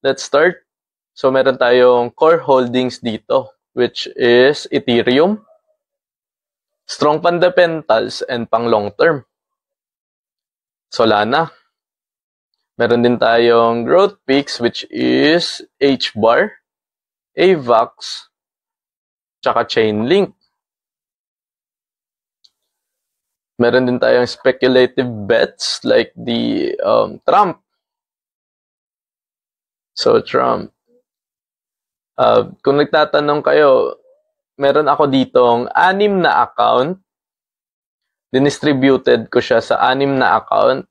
let's start. So, meron tayong core holdings dito, which is Ethereum, strong fundamentals, and pang long term. Solana. Meron din tayong growth peaks, which is HBAR, AVAX, tsaka Chainlink. Meron din tayong speculative bets like the Trump. So, Trump. Kung nagtatanong kayo, meron ako ditong 6 na account. Dinistributed ko siya sa 6 na account.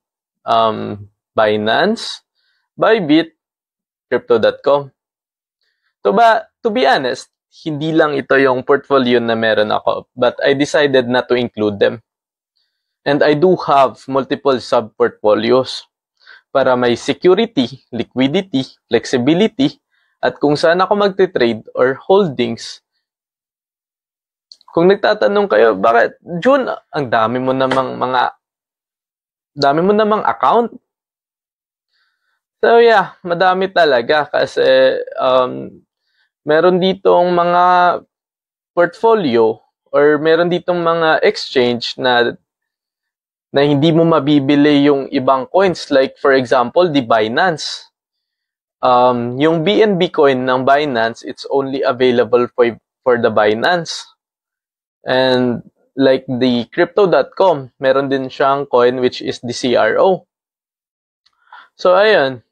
Binance, Bybit, Crypto.com. To be honest, hindi lang ito yung portfolio na meron ako, but I decided not to include them. And I do have multiple sub-portfolios para may security, liquidity, flexibility, at kung saan ako magte-trade or holdings. Kung nagtatanong kayo, bakit, June, ang dami mo namang account? So yeah, madami talaga kasi meron ditong mga portfolio or meron ditong mga exchange na hindi mo mabibili yung ibang coins. Like for example, the Binance. Yung BNB coin ng Binance, it's only available for the Binance. And like the Crypto.com, meron din siyang coin which is the CRO. So ayun.